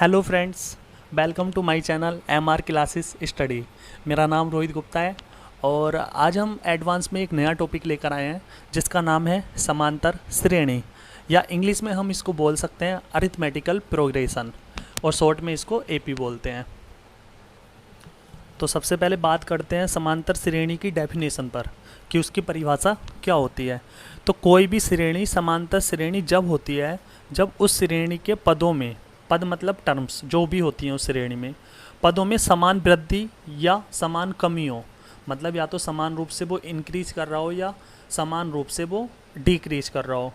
Hello friends, welcome to my channel M R classes study. मेरा नाम रोहित गुप्ता है और आज हम एडवांस में एक नया टॉपिक लेकर आए हैं जिसका नाम है समांतर श्रेणी, या इंग्लिश में हम इसको बोल सकते हैं अरिथमेटिकल प्रोग्रेशन, और शॉर्ट में इसको एपी बोलते हैं। तो सबसे पहले बात करते हैं समांतर श्रेणी की डेफिनेशन पर कि उसकी परिभाषा क्या होती है। तो कोई भी श्रेणी समांतर श्रेणी जब होती है जब उस श्रेणी के पदों में, पद मतलब टर्म्स जो भी होती हैं उस श्रेणी में, पदों में समान वृद्धि या समान कमी हो। मतलब या तो समान रूप से वो इंक्रीज कर रहा हो या समान रूप से वो डिक्रीज कर रहा हो।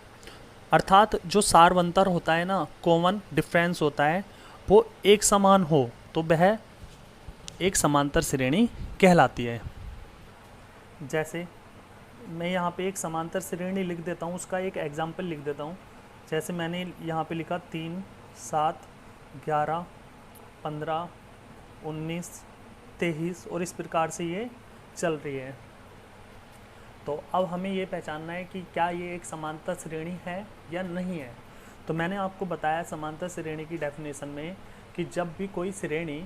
अर्थात जो सारवंतर होता है ना, कॉमन डिफरेंस होता है, वो एक समान हो तो वह एक समांतर श्रेणी कहलाती है। जैसे मैं यहाँ पे एक समांतर श्रेणी लिख देता हूँ, उसका एक एग्जाम्पल लिख देता हूँ। जैसे मैंने यहाँ पे लिखा 3, 7, 11, 15, 19, 23 और इस प्रकार से ये चल रही है। तो अब हमें ये पहचानना है कि क्या ये एक समांतर श्रेणी है या नहीं है। तो मैंने आपको बताया समांतर श्रेणी की डेफिनेशन में कि जब भी कोई श्रेणी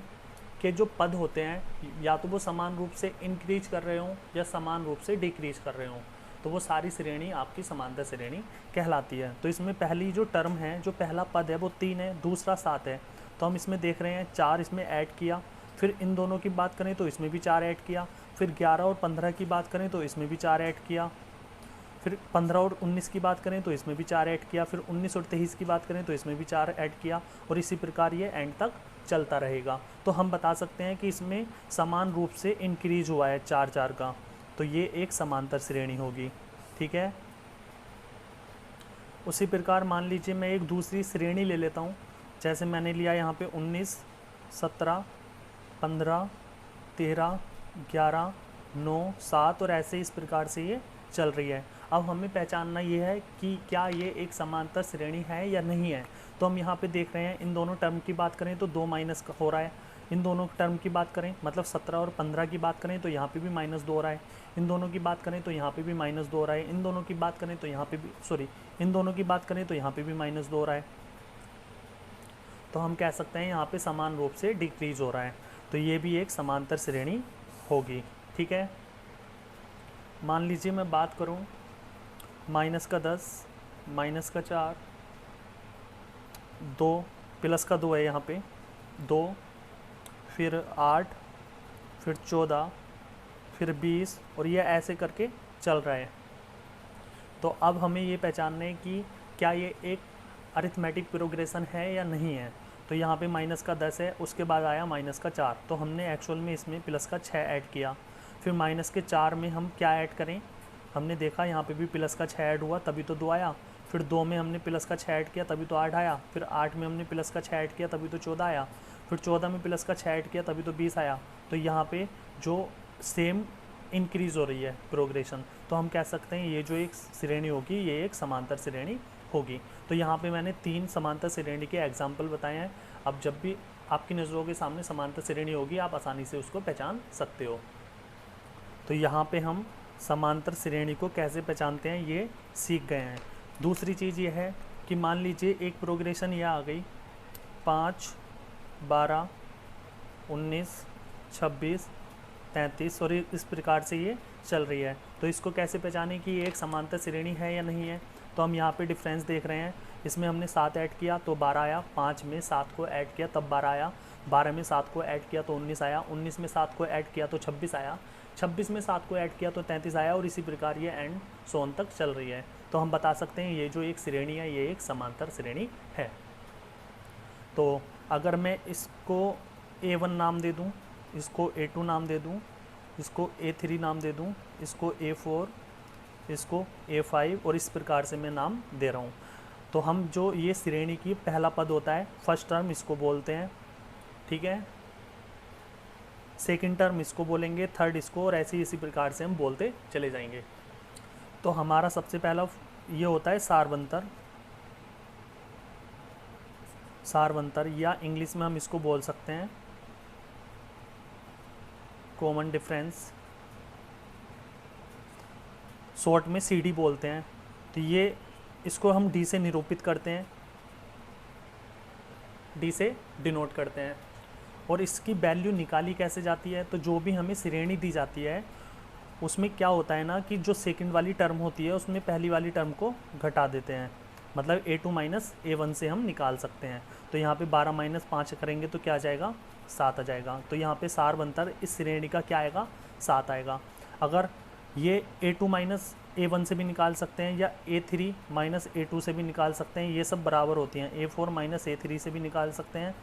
के जो पद होते हैं या तो वो समान रूप से इंक्रीज कर रहे हों या समान रूप से डिक्रीज कर रहे हों, तो वो सारी श्रेणी आपकी समांतर श्रेणी कहलाती है। तो इसमें पहली जो टर्म है, जो पहला पद है वो 3 है, दूसरा 7 है। तो हम इसमें देख रहे हैं 4 इसमें ऐड किया, फिर इन दोनों की बात करें तो इसमें भी 4 ऐड किया, फिर 11 और 15 की बात करें तो इसमें भी 4 ऐड किया, फिर 15 और 19 की बात करें तो इसमें भी 4 ऐड किया, फिर 19 और 23 की बात करें तो इसमें भी 4 ऐड किया, और इसी प्रकार ये एंड तक चलता रहेगा। तो हम बता सकते हैं कि इसमें समान रूप से इंक्रीज हुआ है 4 का, तो ये एक समांतर श्रेणी होगी। ठीक है। उसी प्रकार मान लीजिए मैं एक दूसरी श्रेणी ले लेता हूँ। जैसे मैंने लिया यहाँ पे 19, 17, 15, 13, 11, 9, 7 और ऐसे इस प्रकार से ये चल रही है। अब हमें पहचानना ये है कि क्या ये एक समांतर श्रेणी है या नहीं है। तो हम यहाँ पे देख रहे हैं, इन दोनों टर्म की बात करें तो 2 माइनस हो रहा है। इन दोनों टर्म की बात करें मतलब 17 और 15 की बात करें तो यहाँ पे भी -2 हो रहा है। इन दोनों की बात करें तो यहाँ पे भी -2 हो रहा है। इन दोनों की बात करें तो यहाँ पे भी इन दोनों की बात करें तो यहाँ पे भी -2 हो रहा है। तो हम कह सकते हैं यहाँ पे समान रूप से डिक्रीज हो रहा है, तो ये भी एक समांतर श्रेणी होगी। ठीक है। मान लीजिए मैं बात करूँ -10, -4, 2 +2 है यहाँ पे 2, फिर 8, फिर 14, फिर 20 और ये ऐसे करके चल रहा है। तो अब हमें ये पहचानना है कि क्या ये एक अरिथमेटिक प्रोग्रेशन है या नहीं है। तो यहाँ पे -10 है, उसके बाद आया -4, तो हमने एक्चुअल में इसमें +6 ऐड किया। फिर -4 में हम क्या ऐड करें, हमने देखा यहाँ पे भी +6 ऐड हुआ तभी तो 2 आया। फिर 2 में हमने +6 ऐड किया तभी तो 8 आया। फिर 8 में हमने +6 ऐड किया तभी तो 14 आया। फिर 14 में +6 ऐड किया तभी तो 20 आया। तो यहाँ पे जो सेम इंक्रीज़ हो रही है प्रोग्रेशन, तो हम कह सकते हैं ये जो एक श्रेणी होगी ये एक समांतर श्रेणी होगी। तो यहाँ पे मैंने 3 समांतर श्रेणी के एग्जाम्पल बताए हैं। अब जब भी आपकी नज़रों के सामने समांतर श्रेणी होगी आप आसानी से उसको पहचान सकते हो। तो यहाँ पे हम समांतर श्रेणी को कैसे पहचानते हैं ये सीख गए हैं। दूसरी चीज़ ये है कि मान लीजिए एक प्रोग्रेशन ये आ गई 5, 12, 19, 26, 33 और इस प्रकार से ये चल रही है। तो इसको कैसे पहचानें कि ये एक समांतर श्रेणी है या नहीं है। तो हम यहाँ पे डिफरेंस देख रहे हैं, इसमें हमने 7 ऐड किया तो 12 आया, 5 में 7 को ऐड किया तब 12 आया, 12 में 7 को ऐड किया तो 19 आया, 19 में 7 को ऐड किया तो 26 आया, 26 में 7 को ऐड किया तो 33 आया, और इसी प्रकार ये एंड सोन तक चल रही है। तो हम बता सकते हैं ये जो एक श्रेणी है ये एक समांतर श्रेणी है। तो अगर मैं इसको A1 नाम दे दूँ, इसको A2 नाम दे दूँ, इसको A3 नाम दे दूँ, इसको A4, इसको A5 और इस प्रकार से मैं नाम दे रहा हूँ, तो हम जो ये श्रेणी की पहला पद होता है फर्स्ट टर्म इसको बोलते हैं। ठीक है। सेकंड टर्म इसको बोलेंगे, थर्ड इसको, और ऐसे इसी प्रकार से हम बोलते चले जाएंगे। तो हमारा सबसे पहला ये होता है सारवंतर, सारवंतर या इंग्लिश में हम इसको बोल सकते हैं कॉमन डिफरेंस, शॉर्ट में CD बोलते हैं। तो ये इसको हम D से निरूपित करते हैं। डी से डिनोट करते हैं। और इसकी वैल्यू निकाली कैसे जाती है, तो जो भी हमें श्रेणी दी जाती है उसमें क्या होता है ना कि जो सेकंड वाली टर्म होती है उसमें पहली वाली टर्म को घटा देते हैं, मतलब A2 माइनस A1 से हम निकाल सकते हैं। तो यहाँ पे 12 माइनस 5 करेंगे तो क्या आ जाएगा, 7 आ जाएगा। तो यहाँ पे सारवंतर इस श्रेणी का क्या आएगा, 7 आएगा। अगर ये A2 माइनस A1 से भी निकाल सकते हैं या A3 माइनस A2 से भी निकाल सकते हैं, ये सब बराबर होती हैं। A4 माइनस A3 से भी निकाल सकते हैं,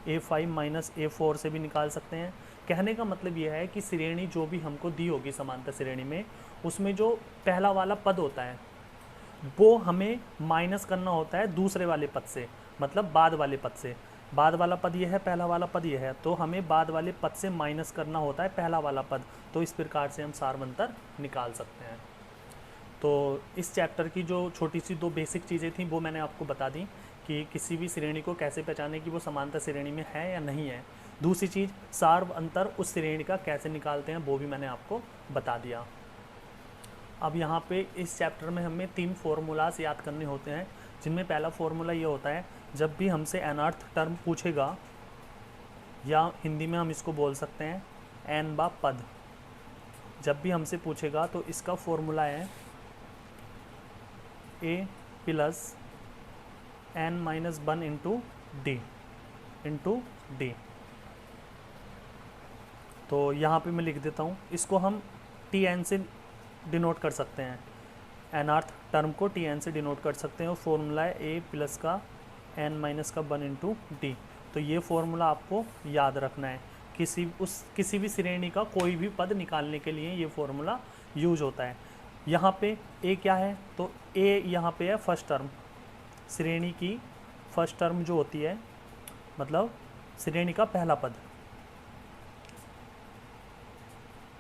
A5 माइनस A4 से भी निकाल सकते हैं। कहने का मतलब यह है कि श्रेणी जो भी हमको दी होगी समांतर श्रेणी में, उसमें जो पहला वाला पद होता है वो हमें माइनस करना होता है दूसरे वाले पद से, मतलब बाद वाले पद से। बाद वाला पद ये है, पहला वाला पद ये है, तो हमें बाद वाले पद से माइनस करना होता है पहला वाला पद। तो इस प्रकार से हम सारवंतर निकाल सकते हैं। तो इस चैप्टर की जो छोटी सी 2 बेसिक चीज़ें थी वो मैंने आपको बता दी कि किसी भी श्रेणी को कैसे पहचाने कि वो समांतर श्रेणी में है या नहीं है। दूसरी चीज़, सारवंतर उस श्रेणी का कैसे निकालते हैं वो भी मैंने आपको बता दिया। अब यहाँ पे इस चैप्टर में हमें 3 फार्मूलाज याद करने होते हैं, जिनमें पहला फार्मूला ये होता है, जब भी हमसे nth टर्म पूछेगा, या हिंदी में हम इसको बोल सकते हैं n बा पद, जब भी हमसे पूछेगा तो इसका फॉर्मूला है a plus n minus 1 into D. तो यहाँ पे मैं लिख देता हूँ, इसको हम Tn से डिनोट कर सकते हैं, nth टर्म को Tn से डिनोट कर सकते हैं। और फॉर्मूला है a प्लस का n माइनस का 1 इंटू डी। तो ये फॉर्मूला आपको याद रखना है, किसी भी श्रेणी का कोई भी पद निकालने के लिए ये फॉर्मूला यूज होता है। यहाँ पे a क्या है, तो a यहाँ पे है फर्स्ट टर्म, श्रेणी की फर्स्ट टर्म जो होती है, मतलब श्रेणी का पहला पद,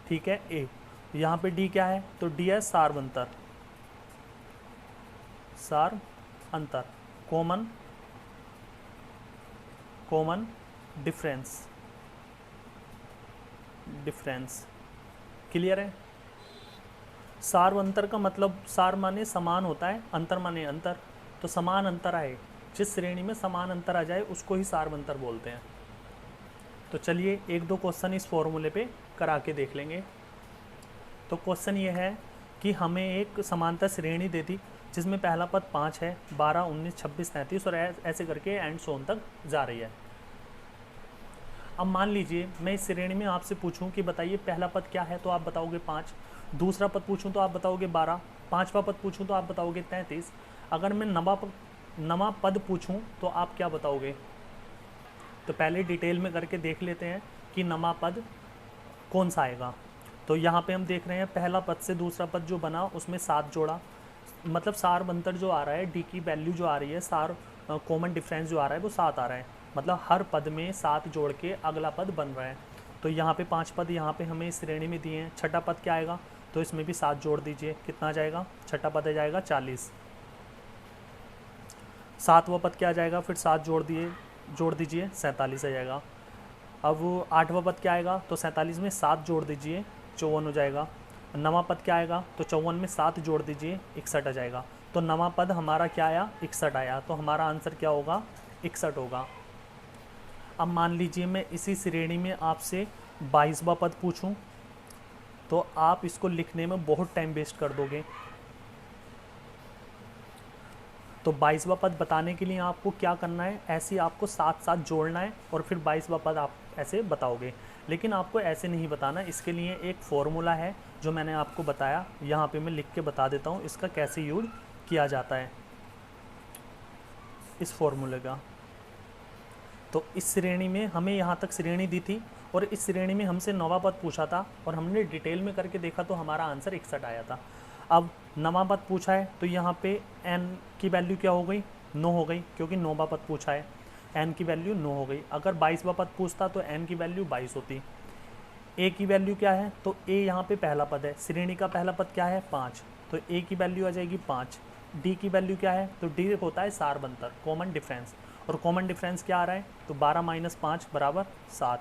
ठीक है a। यहाँ पे d क्या है, तो d है सारवंतर, सार अंतर, कॉमन डिफरेंस। क्लियर है। सारवंतर का मतलब सार माने समान होता है, अंतर माने अंतर। तो समान अंतर आए, जिस श्रेणी में समान अंतर आ जाए उसको ही सारवंतर बोलते हैं। तो चलिए 1-2 क्वेश्चन इस फॉर्मूले पे करा के देख लेंगे। तो क्वेश्चन ये है कि हमें एक समांतर श्रेणी दे दी जिसमें पहला पद 5 है, 12, 19, 26, 33 और ऐसे करके एंड सोन तक जा रही है। अब मान लीजिए मैं इस श्रेणी में आपसे पूछूं कि बताइए पहला पद क्या है, तो आप बताओगे 5। दूसरा पद पूछूं तो आप बताओगे 12। पांचवा पद पूछूं तो आप बताओगे 33। अगर मैं नवा पद पूछूं तो आप क्या बताओगे। तो पहले डिटेल में करके देख लेते हैं कि नवा पद कौन सा आएगा। तो यहाँ पे हम देख रहे हैं पहला पद से दूसरा पद जो बना उसमें 7 जोड़ा, मतलब सारवंतर जो आ रहा है, डी की वैल्यू जो आ रही है, सार कॉमन डिफरेंस जो आ रहा है वो 7 आ रहा है, मतलब हर पद में 7 जोड़ के अगला पद बन रहा है। तो यहाँ पे 5 पद यहाँ पे हमें इस श्रेणी में दिए हैं। छठा पद क्या आएगा, तो इसमें भी 7 जोड़ दीजिए, कितना आ जाएगा, छठा पद आ जाएगा 40। सातवां पद क्या आ जाएगा, फिर 7 जोड़ दीजिए 47 आ जाएगा। अब 8वां पद क्या आएगा, तो 47 में 7 जोड़ दीजिए 54 हो जाएगा। नवा पद क्या आएगा, तो 54 में 7 जोड़ दीजिए 61 आ जाएगा। तो नवा पद हमारा क्या आया, 61 आया। तो हमारा आंसर क्या होगा, 61 होगा। अब मान लीजिए मैं इसी श्रेणी में आपसे 22वां पद पूछूं, तो आप इसको लिखने में बहुत टाइम वेस्ट कर दोगे। तो 22वां पद बताने के लिए आपको क्या करना है, ऐसे ही आपको साथ साथ जोड़ना है और फिर 22वां पद आप ऐसे बताओगे। लेकिन आपको ऐसे नहीं बताना, इसके लिए एक फॉर्मूला है जो मैंने आपको बताया, यहाँ पे मैं लिख के बता देता हूँ इसका कैसे यूज किया जाता है, इस फॉर्मूले का। तो इस श्रेणी में हमें यहाँ तक श्रेणी दी थी और इस श्रेणी में हमसे नवा पद पूछा था और हमने डिटेल में करके देखा तो हमारा आंसर 61 आया था। अब नवा पद पूछा है तो यहाँ पे n की वैल्यू क्या हो गई, 9 हो गई, क्योंकि 9वां पद पूछा है, n की वैल्यू 9 हो गई। अगर 22वां पद पूछता तो n की वैल्यू 22 होती। a की वैल्यू क्या है, तो a यहाँ पे पहला पद है, श्रेणी का पहला पद क्या है 5, तो a की वैल्यू आ जाएगी 5। d की वैल्यू क्या है, तो d होता है सारवंतर, कॉमन डिफरेंस, और कॉमन डिफरेंस क्या आ रहा है, तो 12 माइनस 5 बराबर 7,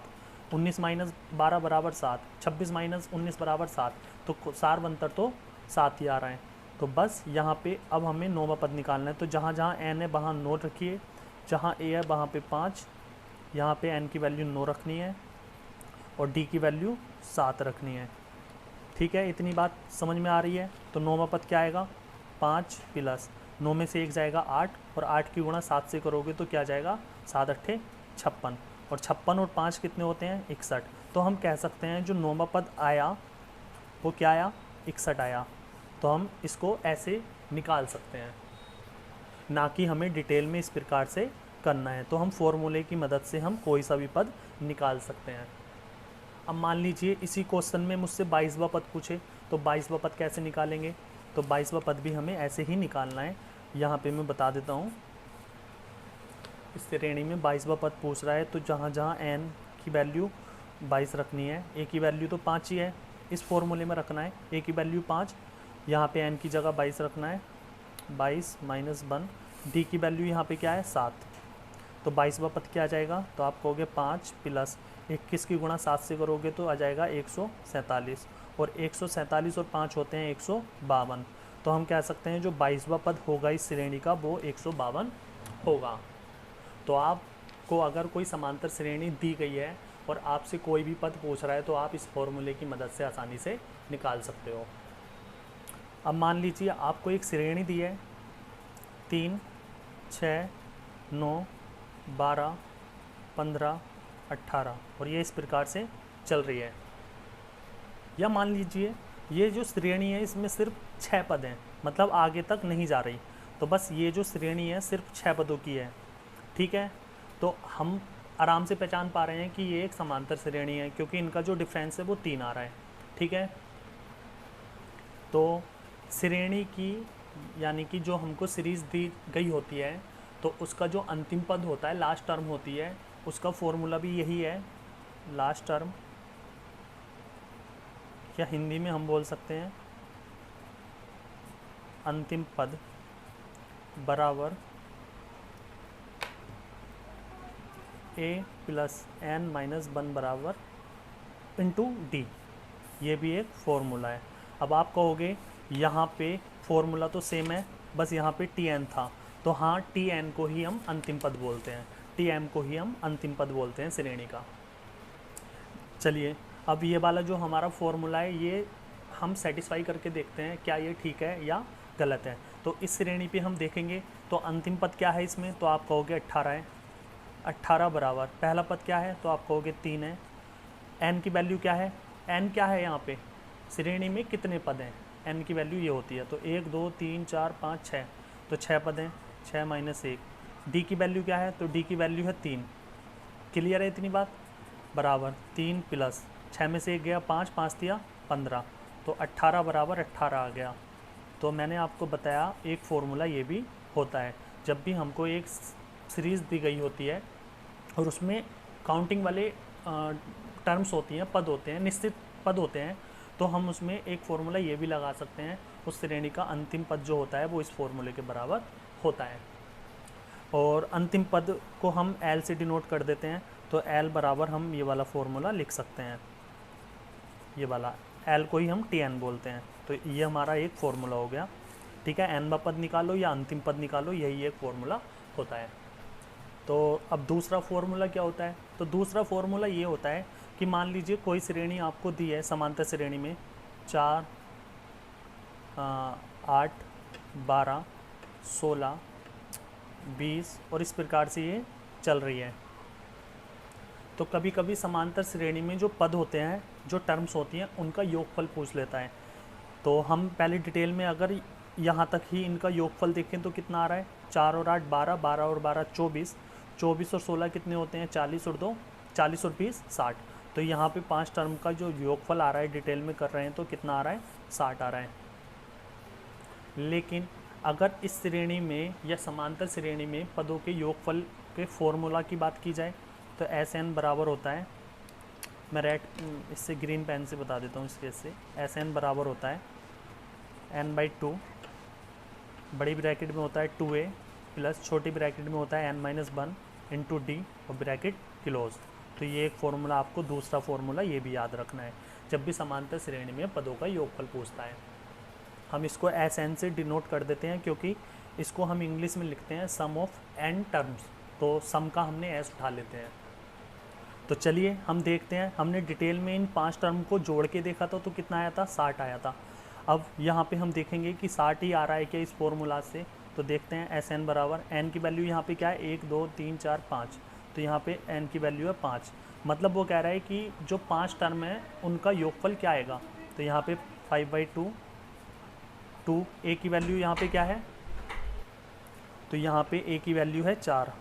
19 माइनस 12 बराबर 7, 26 माइनस 19 बराबर 7, तो सारवंतर तो 7 ही आ रहा है। तो बस यहाँ पे अब हमें 9वां पद निकालना है। तो जहाँ जहाँ n है वहाँ 9 रखिए, जहाँ a है वहाँ पे 5 यहाँ पे n की वैल्यू 9 रखनी है और d की वैल्यू 7 रखनी है। ठीक है, इतनी बात समझ में आ रही है। तो 9वां पद क्या आएगा, 5 प्लस 9 में से 1 जाएगा 8, और 8 की गुणा 7 से करोगे तो क्या जाएगा, 7 अट्ठे 56, और 56 और 5 कितने होते हैं, 61। तो हम कह सकते हैं जो 9वां पद आया वो क्या आया, 61 आया। तो हम इसको ऐसे निकाल सकते हैं, ना कि हमें डिटेल में इस प्रकार से करना है। तो हम फॉर्मूले की मदद से हम कोई सा भी पद निकाल सकते हैं। अब मान लीजिए इसी क्वेश्चन में मुझसे 22वां पद पूछे, तो 22वां पद कैसे निकालेंगे। तो 22वां पद भी हमें ऐसे ही निकालना है। यहाँ पे मैं बता देता हूँ, इस श्रेणी में 22वां पद पूछ रहा है, तो जहाँ जहाँ n की वैल्यू 22 रखनी है, a की वैल्यू तो 5 ही है, इस फॉर्मूले में रखना है a की वैल्यू 5, यहाँ पे n की जगह 22 रखना है, 22 माइनस 1, d की वैल्यू यहाँ पे क्या है, 7। तो 22वां पद क्या आ जाएगा, तो आप कहोगे 5 प्लस 21 की गुणा 7 से करोगे तो आ जाएगा 147, और 147 और 5 होते हैं 152। तो हम कह सकते हैं जो 22वां पद होगा इस श्रेणी का वो 152 होगा। तो आपको अगर कोई समांतर श्रेणी दी गई है और आपसे कोई भी पद पूछ रहा है तो आप इस फॉर्मूले की मदद से आसानी से निकाल सकते हो। अब मान लीजिए आपको एक श्रेणी दी है 3, 6, 9, 12, 15, 18, और ये इस प्रकार से चल रही है। या मान लीजिए ये जो श्रेणी है इसमें सिर्फ 6 पद हैं, मतलब आगे तक नहीं जा रही, तो बस ये जो श्रेणी है सिर्फ 6 पदों की है। ठीक है, तो हम आराम से पहचान पा रहे हैं कि ये एक समांतर श्रेणी है, क्योंकि इनका जो डिफरेंस है वो 3 आ रहा है। ठीक है, तो श्रेणी की यानी कि जो हमको सीरीज़ दी गई होती है तो उसका जो अंतिम पद होता है, लास्ट टर्म होती है, उसका फॉर्मूला भी यही है, लास्ट टर्म, या हिंदी में हम बोल सकते हैं अंतिम पद बराबर a प्लस n माइनस 1 बराबर इंटू डी। ये भी एक फॉर्मूला है। अब आप कहोगे यहाँ पे फॉर्मूला तो सेम है, बस यहाँ पे tn था, तो हाँ tn को ही हम अंतिम पद बोलते हैं, tm को ही हम अंतिम पद बोलते हैं श्रेणी का। चलिए अब ये वाला जो हमारा फॉर्मूला है ये हम सेटिस्फाई करके देखते हैं क्या ये ठीक है या गलत है। तो इस श्रेणी पे हम देखेंगे तो अंतिम पद क्या है इसमें, तो आप कहोगे 18 है, 18 बराबर पहला पद क्या है, तो आप कहोगे 3 है। n की वैल्यू क्या है, n क्या है, यहाँ पे श्रेणी में कितने पद हैं, n की वैल्यू ये होती है, तो 1 2 3 4 5 6, तो 6 पद हैं, 6 माइनस 1। d की वैल्यू क्या है, तो d की वैल्यू है 3। क्लियर है इतनी बात, बराबर 3 प्लस 6 में से 1 गया 5, 5 दिया 15, तो 18 बराबर 18 आ गया। तो मैंने आपको बताया एक फ़ॉर्मूला ये भी होता है, जब भी हमको एक सीरीज़ दी गई होती है और उसमें काउंटिंग वाले टर्म्स होती हैं, पद होते हैं, निश्चित पद होते हैं, तो हम उसमें एक फ़ॉर्मूला ये भी लगा सकते हैं, उस श्रेणी का अंतिम पद जो होता है वो इस फॉर्मूले के बराबर होता है। और अंतिम पद को हम L से डिनोट कर देते हैं, तो L बराबर हम ये वाला फॉर्मूला लिख सकते हैं, ये वाला L को ही हम Tn बोलते हैं। तो ये हमारा एक फ़ॉर्मूला हो गया। ठीक है, n पद निकालो या अंतिम पद निकालो, यही एक फ़ॉर्मूला होता है। तो अब दूसरा फॉर्मूला क्या होता है, तो दूसरा फॉर्मूला ये होता है कि मान लीजिए कोई श्रेणी आपको दी है समांतर श्रेणी में 4, 8, 12, 16, 20 और इस प्रकार से ये चल रही है। तो कभी कभी समांतर श्रेणी में जो पद होते हैं, जो टर्म्स होती हैं, उनका योगफल पूछ लेता है। तो हम पहले डिटेल में अगर यहाँ तक ही इनका योगफल देखें तो कितना आ रहा है, 4 और 8 12, 12 और 12 24, 24 और 16 कितने होते हैं, 40 और 2 40 और 20 60। तो यहाँ पे 5 टर्म का जो योगफल आ रहा है डिटेल में कर रहे हैं तो कितना आ रहा है, 60 आ रहा है। लेकिन अगर इस श्रेणी में या समांतर श्रेणी में पदों के योगफल के फॉर्मूला की बात की जाए तो Sn बराबर होता है, मैं रेड इससे ग्रीन पेन से बता देता हूँ, इस केस से Sn बराबर होता है n/2, बड़ी ब्रैकेट में होता है 2a प्लस छोटी ब्रैकेट में होता है n-1 इंटू डी और ब्रैकेट क्लोज। तो ये एक फॉर्मूला, आपको दूसरा फॉर्मूला ये भी याद रखना है जब भी समांतर श्रेणी में पदों का योगफल पूछता है। हम इसको Sn से डिनोट कर देते हैं क्योंकि इसको हम इंग्लिश में लिखते हैं सम ऑफ n टर्म्स, तो सम का हमने s उठा लेते हैं। तो चलिए हम देखते हैं, हमने डिटेल में इन 5 टर्म को जोड़ के देखा था तो कितना आया था, 60 आया था। अब यहाँ पे हम देखेंगे कि 60 ही आ रहा है क्या इस फॉर्मूला से। तो देखते हैं एस एन बराबर, एन की वैल्यू यहाँ पे क्या है, 1 2 3 4 5, तो यहाँ पे एन की वैल्यू है 5। मतलब वो कह रहा है कि जो 5 टर्म है उनका योगफल क्या आएगा। तो यहाँ पे 5/2, 2 ए की वैल्यू यहाँ पे क्या है, तो यहाँ पे ए की वैल्यू है 4,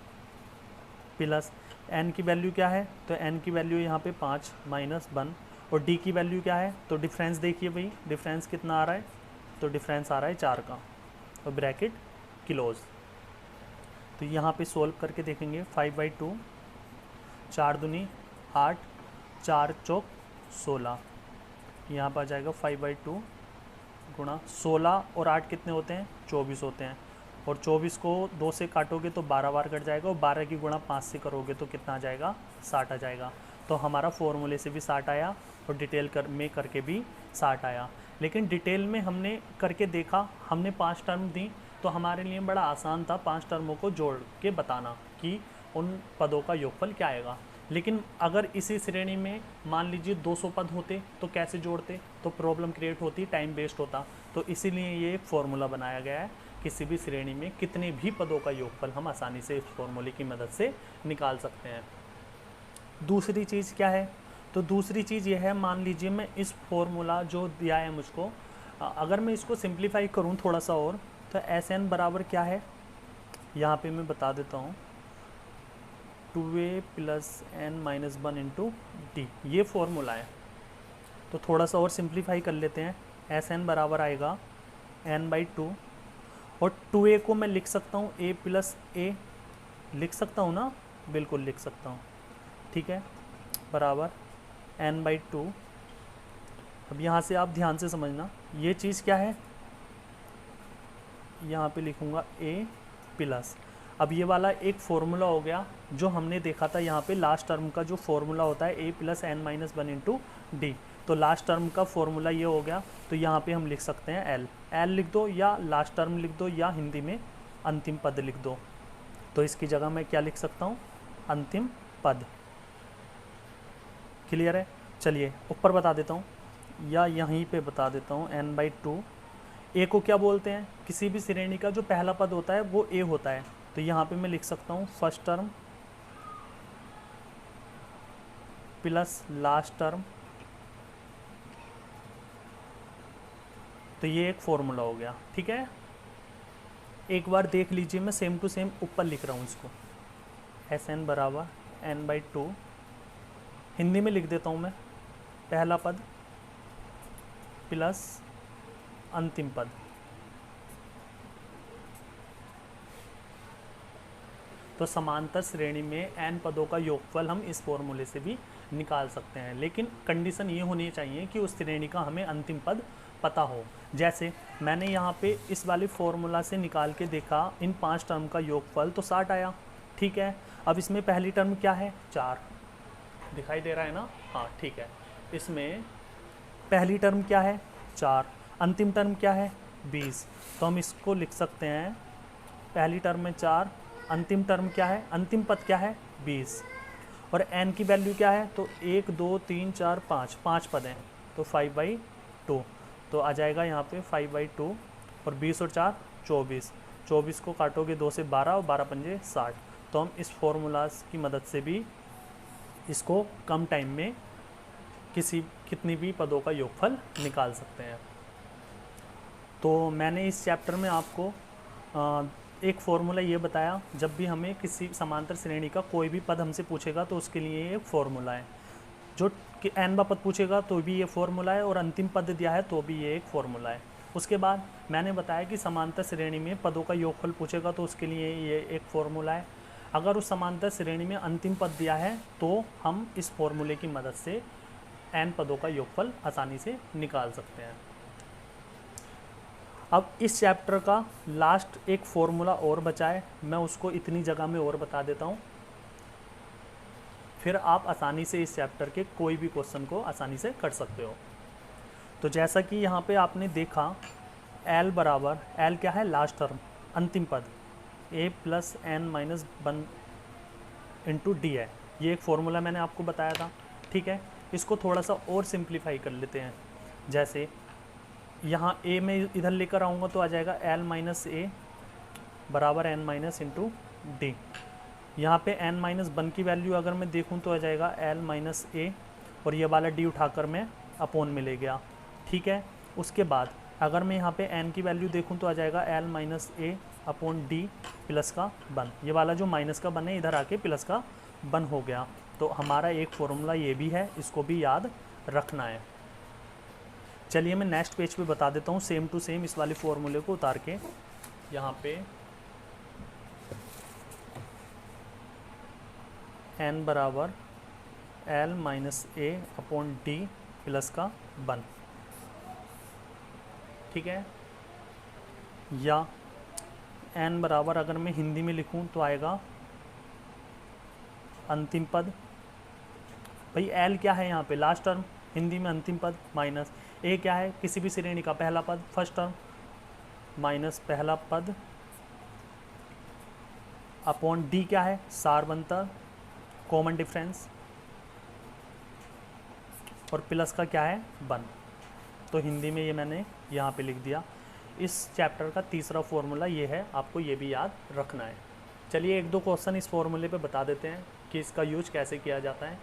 प्लस एन की वैल्यू क्या है, तो एन की वैल्यू यहाँ पे 5 माइनस 1, और डी की वैल्यू क्या है, तो डिफरेंस देखिए भाई, डिफरेंस कितना आ रहा है, तो डिफरेंस आ रहा है 4 का, और ब्रैकेट क्लोज। तो यहाँ पे सोल्व करके देखेंगे, 5/2, 4 दूनी 8, 4 चौक 16, यहाँ पर आ जाएगा 5/2 गुणा 16 और 8 कितने होते हैं, 24 होते हैं, और 24 को 2 से काटोगे तो 12 बार कट जाएगा, और 12 की गुणा 5 से करोगे तो कितना आ जाएगा, 60 आ जाएगा। तो हमारा फॉर्मूले से भी 60 आया और डिटेल में करके भी 60 आया। लेकिन डिटेल में हमने करके देखा, हमने 5 टर्म दी तो हमारे लिए बड़ा आसान था 5 टर्मों को जोड़ के बताना कि उन पदों का योगफल क्या आएगा। लेकिन अगर इसी श्रेणी में मान लीजिए 200 पद होते तो कैसे जोड़ते, तो प्रॉब्लम क्रिएट होती, टाइम वेस्ट होता। तो इसीलिए ये एक फॉर्मूला बनाया गया है, किसी भी श्रेणी में कितने भी पदों का योगफल हम आसानी से इस फॉर्मूले की मदद से निकाल सकते हैं। दूसरी चीज़ क्या है, तो दूसरी चीज़ ये है, मान लीजिए मैं इस फॉर्मूला जो दिया है मुझको, अगर मैं इसको सिंप्लीफाई करूँ थोड़ा सा और, तो एस एन बराबर क्या है, यहाँ पे मैं बता देता हूँ, 2a + n-1 इंटू डी, ये फॉर्मूला है। तो थोड़ा सा और सिंप्लीफाई कर लेते हैं, एस एन बराबर आएगा n/2, और 2a को मैं लिख सकता हूँ a + a, लिख सकता हूँ ना, बिल्कुल लिख सकता हूँ, ठीक है, बराबर n/2। अब यहाँ से आप ध्यान से समझना, ये चीज़ क्या है, यहाँ पे लिखूँगा a+, अब ये वाला एक फॉर्मूला हो गया जो हमने देखा था, यहाँ पे लास्ट टर्म का जो फॉर्मूला होता है a + n-1 इंटू डी, तो लास्ट टर्म का फॉर्मूला ये हो गया। तो यहाँ पे हम लिख सकते हैं एल लिख दो, या लास्ट टर्म लिख दो, या हिंदी में अंतिम पद लिख दो। तो इसकी जगह मैं क्या लिख सकता हूँ, अंतिम पद। क्लियर है, चलिए ऊपर बता देता हूँ, या यहीं पे बता देता हूँ, n/2, ए को क्या बोलते हैं, किसी भी श्रेणी का जो पहला पद होता है वो ए होता है। तो यहाँ पे मैं लिख सकता हूँ first term plus last term, तो ये एक फॉर्मूला हो गया, ठीक है। एक बार देख लीजिए, मैं सेम टू सेम ऊपर लिख रहा हूँ इसको, एस एन बराबर n/2, हिंदी में लिख देता हूँ मैं, पहला पद प्लस अंतिम पद। तो समांतर श्रेणी में n पदों का योगफल हम इस फॉर्मूले से भी निकाल सकते हैं, लेकिन कंडीशन ये होनी चाहिए कि उस श्रेणी का हमें अंतिम पद पता हो। जैसे मैंने यहाँ पे इस वाले फॉर्मूला से निकाल के देखा, इन 5 टर्म का योगफल तो 60 आया, ठीक है। अब इसमें पहली टर्म क्या है, 4, दिखाई दे रहा है ना, हाँ ठीक है। इसमें पहली टर्म क्या है, 4, अंतिम टर्म क्या है, 20। तो हम इसको लिख सकते हैं, पहली टर्म में 4, अंतिम टर्म क्या है, अंतिम पद क्या है, 20, और n की वैल्यू क्या है, तो 1 2 3 4 5, 5 पद हैं, तो 5/2। तो आ जाएगा यहाँ पे 5/2, और 20 और 4 24, 24 को काटोगे 2 से 12, और 12 पंजे 60। तो हम इस फॉर्मूलाज की मदद से भी इसको कम टाइम में कितनी भी पदों का योगफल निकाल सकते हैं। तो मैंने इस चैप्टर में आपको एक फॉर्मूला ये बताया, जब भी हमें किसी समांतर श्रेणी का कोई भी पद हमसे पूछेगा तो उसके लिए एक फॉर्मूला है, जो कि n पद पूछेगा तो भी ये फॉर्मूला है, और अंतिम पद दिया है तो भी ये एक फॉर्मूला है। उसके बाद मैंने बताया कि समांतर श्रेणी में पदों का योगफल पूछेगा तो उसके लिए ये एक फॉर्मूला है। अगर उस समांतर श्रेणी में अंतिम पद दिया है तो हम इस फॉर्मूले की मदद से n पदों का योगफल आसानी से निकाल सकते हैं। अब इस चैप्टर का लास्ट एक फॉर्मूला और बचा है, मैं उसको इतनी जगह में और बता देता हूँ, फिर आप आसानी से इस चैप्टर के कोई भी क्वेश्चन को आसानी से कर सकते हो। तो जैसा कि यहाँ पे आपने देखा, L बराबर, L क्या है, लास्ट टर्म, अंतिम पद, a + n-1 इंटू डी है, ये एक फॉर्मूला मैंने आपको बताया था, ठीक है। इसको थोड़ा सा और सिंप्लीफाई कर लेते हैं। जैसे यहाँ ए में इधर लेकर आऊँगा तो आ जाएगा एल माइनस ए बराबर एन माइनस इंटू डी। यहाँ पे एन माइनस वन की वैल्यू अगर मैं देखूँ तो आ जाएगा एल माइनस ए, और ये वाला डी उठाकर मैं अपॉन में ले गया, ठीक है। उसके बाद अगर मैं यहाँ पे एन की वैल्यू देखूँ तो आ जाएगा एल माइनस ए अपॉन डी प्लस का वन। ये वाला जो माइनस का वन है इधर आके प्लस का वन हो गया। तो हमारा एक फॉर्मूला ये भी है, इसको भी याद रखना है। चलिए मैं नेक्स्ट पेज पे बता देता हूँ सेम टू सेम इस वाले फॉर्मूले को उतार के। यहाँ पे n बराबर एल माइनस ए अपॉन डी प्लस का वन, ठीक है। या n बराबर अगर मैं हिंदी में लिखूं तो आएगा अंतिम पद। भाई l क्या है यहाँ पे लास्ट टर्म, हिंदी में अंतिम पद, माइनस a क्या है किसी भी श्रेणी का पहला पद फर्स्ट टर्म, माइनस पहला पद, अपॉन d क्या है सारवंतर कॉमन डिफरेंस, और प्लस का क्या है वन। तो हिंदी में ये मैंने यहाँ पे लिख दिया। इस चैप्टर का तीसरा फॉर्मूला ये है, आपको ये भी याद रखना है। चलिए एक दो क्वेश्चन इस फॉर्मूले पे बता देते हैं कि इसका यूज कैसे किया जाता है।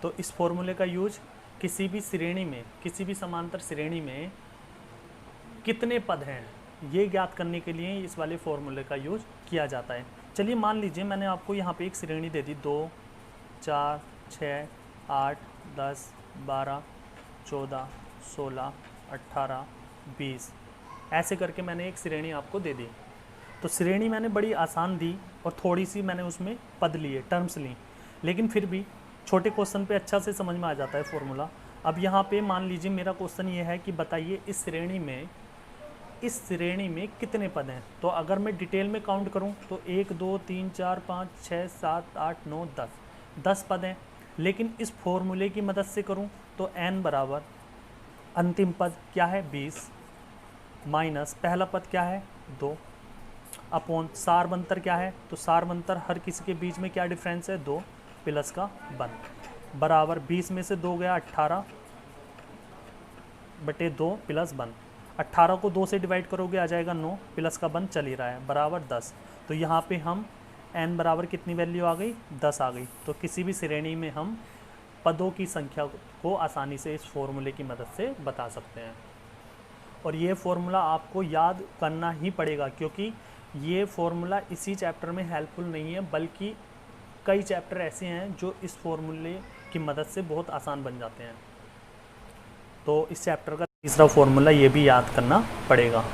तो इस फॉर्मूले का यूज किसी भी श्रेणी में, किसी भी समांतर श्रेणी में कितने पद हैं ये ज्ञात करने के लिए इस वाले फॉर्मूले का यूज किया जाता है। चलिए मान लीजिए मैंने आपको यहाँ पे एक श्रेणी दे दी 2, 4, 6, 8, 10, 12, 14, 16, 18, 20 ऐसे करके मैंने एक श्रेणी आपको दे दी। तो श्रेणी मैंने बड़ी आसान दी और थोड़ी सी मैंने उसमें पद लिए, टर्म्स ली, लेकिन फिर भी छोटे क्वेश्चन पे अच्छा से समझ में आ जाता है फॉर्मूला। अब यहाँ पे मान लीजिए मेरा क्वेश्चन ये है कि बताइए इस श्रेणी में कितने पद हैं। तो अगर मैं डिटेल में काउंट करूँ तो 1, 2, 3, 4, 5, 6, 7, 8, 9, 10 पद हैं। लेकिन इस फॉर्मूले की मदद से करूं तो n बराबर अंतिम पद क्या है 20 माइनस पहला पद क्या है 2 अपॉन सारवंतर क्या है, तो सारवंतर हर किसी के बीच में क्या डिफरेंस है 2 प्लस का 1 बराबर 20 में से 2 गया 18 बटे 2 प्लस 1। 18 को 2 से डिवाइड करोगे आ जाएगा 9 प्लस का 1 चल ही रहा है बराबर 10। तो यहाँ पे हम n बराबर कितनी वैल्यू आ गई 10 आ गई। तो किसी भी श्रेणी में हम पदों की संख्या को आसानी से इस फॉर्मूले की मदद से बता सकते हैं। और ये फॉर्मूला आपको याद करना ही पड़ेगा, क्योंकि ये फॉर्मूला इसी चैप्टर में हेल्पफुल नहीं है, बल्कि कई चैप्टर ऐसे हैं जो इस फॉर्मूले की मदद से बहुत आसान बन जाते हैं। तो इस चैप्टर का तीसरा फॉर्मूला ये भी याद करना पड़ेगा।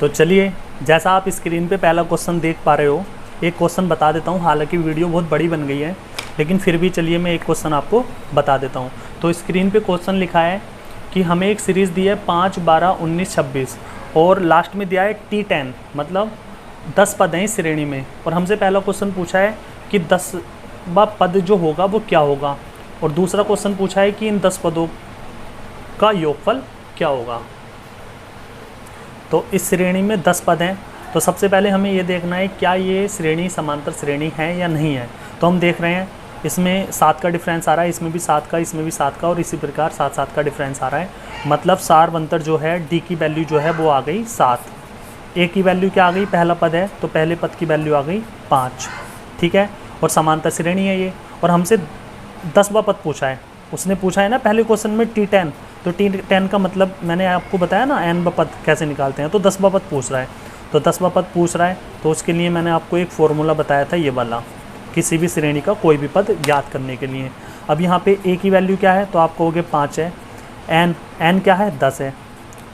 तो चलिए जैसा आप स्क्रीन पे पहला क्वेश्चन देख पा रहे हो, एक क्वेश्चन बता देता हूँ। हालांकि वीडियो बहुत बड़ी बन गई है, लेकिन फिर भी चलिए मैं एक क्वेश्चन आपको बता देता हूँ। तो स्क्रीन पे क्वेश्चन लिखा है कि हमें एक सीरीज़ दी है 5, 12, 19, 26 और लास्ट में दिया है T10, मतलब 10 पद हैं इस श्रेणी में। और हमसे पहला क्वेश्चन पूछा है कि 10वां पद जो होगा वो क्या होगा, और दूसरा क्वेश्चन पूछा है कि इन 10 पदों का योगफल क्या होगा। तो इस श्रेणी में 10 पद हैं। तो सबसे पहले हमें ये देखना है क्या ये श्रेणी समांतर श्रेणी है या नहीं है। तो हम देख रहे हैं इसमें 7 का डिफरेंस आ रहा है, इसमें भी 7 का, इसमें भी 7 का, और इसी प्रकार 7 का डिफरेंस आ रहा है। मतलब सारवंतर जो है डी की वैल्यू जो है वो आ गई 7। ए की वैल्यू क्या आ गई, पहला पद है तो पहले पद की वैल्यू आ गई 5, ठीक है। और समांतर श्रेणी है ये। और हमसे 10वां पद पूछा है, उसने पूछा है ना पहले क्वेश्चन में T10, तो T10 का मतलब मैंने आपको बताया ना n पद कैसे निकालते हैं। तो 10वां पद पूछ रहा है, तो 10वां पद पूछ रहा है तो उसके लिए मैंने आपको एक फॉर्मूला बताया था ये वाला, किसी भी श्रेणी का कोई भी पद ज्ञात करने के लिए। अब यहाँ पे a की वैल्यू क्या है, तो आप कहोगे 5 है। n क्या है 10 है,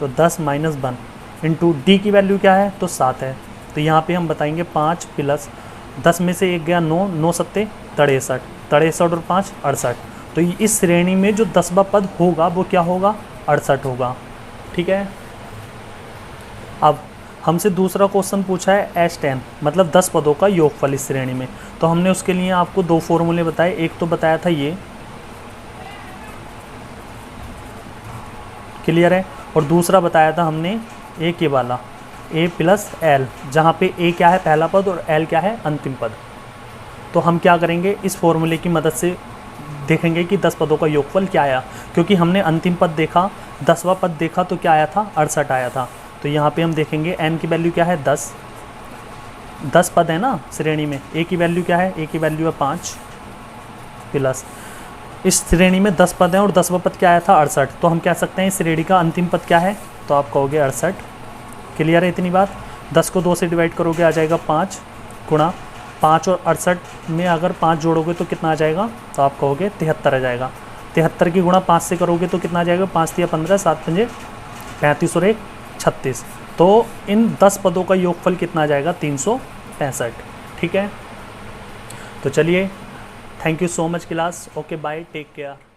तो 10 माइनस 1 इंटू डी की वैल्यू क्या है, तो 7 है। तो यहाँ पे हम बताएंगे 5 प्लस 10 में से 1 गया 9, 9 सत्ते 63, 63 और 5 68। तो इस श्रेणी में जो 10वां पद होगा वो क्या होगा, 68 होगा, ठीक है। अब हमसे दूसरा क्वेश्चन पूछा है S10, मतलब 10 पदों का योगफल इस श्रेणी में। तो हमने उसके लिए आपको 2 फॉर्मूले बताए, एक तो बताया था ये, क्लियर है, और दूसरा बताया था हमने एक ये वाला A प्लस L, जहाँ पे A क्या है पहला पद और L क्या है अंतिम पद। तो हम क्या करेंगे, इस फॉर्मूले की मदद से देखेंगे कि 10 पदों का योगफल क्या आया, क्योंकि हमने अंतिम पद देखा, 10वां पद देखा तो क्या आया था, 68 आया था। तो यहाँ पे हम देखेंगे n की वैल्यू क्या है, 10 पद है ना श्रेणी में, a की वैल्यू क्या है, a की वैल्यू है 5 प्लस इस श्रेणी में 10 पद हैं और 10वां पद क्या आया था, 68। तो हम कह सकते हैं इस श्रेणी का अंतिम पद क्या है, तो आप कहोगे 68। क्लियर है इतनी बात। 10 को 2 से डिवाइड करोगे आ जाएगा 5 गुणा 5 और 68 में अगर 5 जोड़ोगे तो कितना आ जाएगा, तो आप कहोगे 73 आ जाएगा। 73 की गुणा 5 से करोगे तो कितना आ जाएगा, 5 तिया 15, 7 पंजे 35 और 1 36। तो इन 10 पदों का योगफल कितना आ जाएगा, 365। ठीक है, तो चलिए, thank you so much class, okay bye, take care.